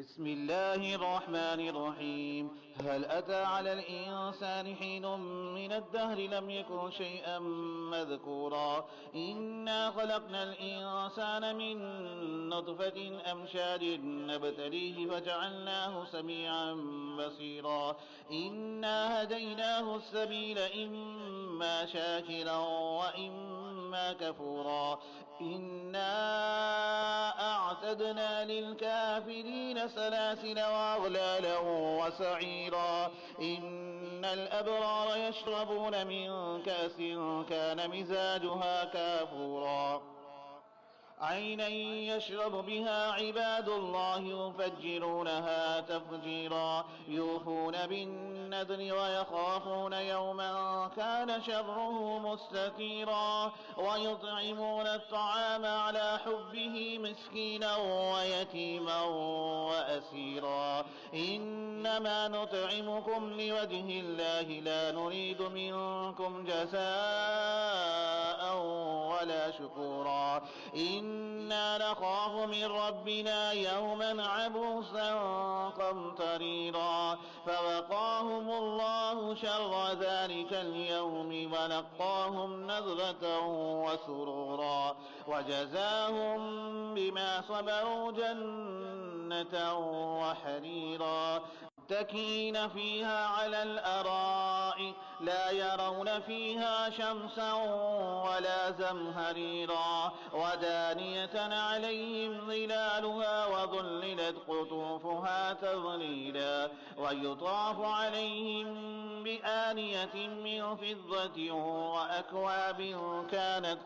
بسم الله الرحمن الرحيم. هل أتى على الإنسان حين من الدهر لم يكن شيئا مذكورا. إنا خلقنا الإنسان من نطفة أمشاج نبتليه فجعلناه سميعا بصيرا. إنا هديناه السبيل إما شاكرا وإما كفورا. إنا أعتدنا للكافرين سلاسل وأغلالا وسعيرا. إن الأبرار يشربون من كأس كان مزاجها كافورا عينا يشرب بها عباد الله يفجرونها تفجيرا. يوفون بالنذر ويخافون يوما كان شره مستطيرا. ويطعمون الطعام على حبه مسكينا ويتيما وأسيرا. إنما نطعمكم لوجه الله لا نريد منكم جزاء ولا شكورا. إنا نخاف من ربنا يوما عبوسا قمطريرا. فوقاهم الله شر ذلك اليوم ولقاهم نضرة وسرورا. وجزاهم بما صبروا جنة وحريرا متكئين فيها على الأرائك لا يرون فيها شمسا ولا زمهريرا. ودانية عليهم ظلالها وظللت قطوفها تظليلا. ويطاف عليهم بآنية من فضة وأكواب كانت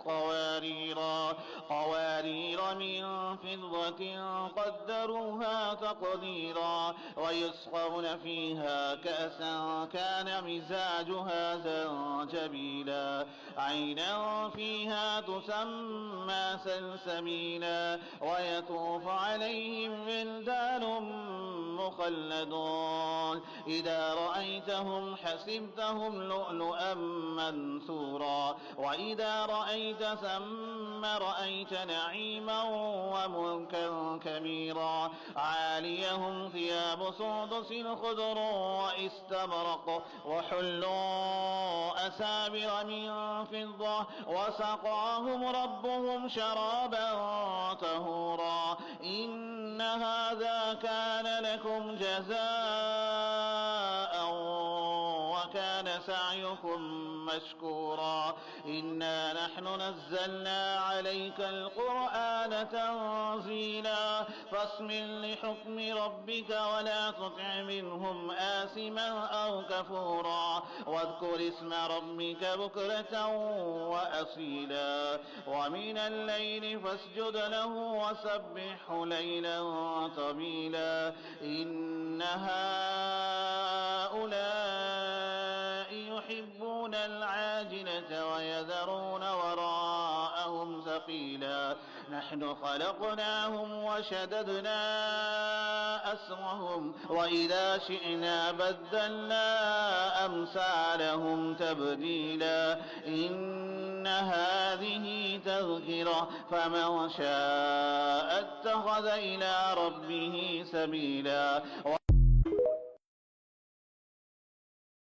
قوارير من فضة قدروها تقديرا. ويسقون فيها كأسا كان مزاجها زنجبيلا. عينا فيها تسمى سلسبيلا. ويطوف عليهم ولدان مخلدون إذا رأيتهم حسبتهم لؤلؤا منثورا. وإذا رأيت ثم رأيت نعيما وملكا كبيرا. عاليهم ثياب سندس خضر واستبرق وحلوا أسابر من فضة. وسقاهم ربهم شرابا طهورا. إن هذا كان لكم جزاء وكان سعيكم مشكورا. إنا نحن نزلنا عليك القرآن تنزيلا. فاصبر لحكم ربك ولا تطع منهم آثما أو كفورا. واذكر اسم ربك بكرة وأصيلا. ومن الليل فاسجد له وسبحه ليلا طويلا. إن هؤلاء يحبون العاجلة ويذرون وراءهم ثقيلا. نحن خلقناهم وشددنا أسرهم وإذا شئنا بدلنا أمثالهم تبديلا. إن هذه تذكرة فمن شاء اتخذ إلى ربه سبيلا.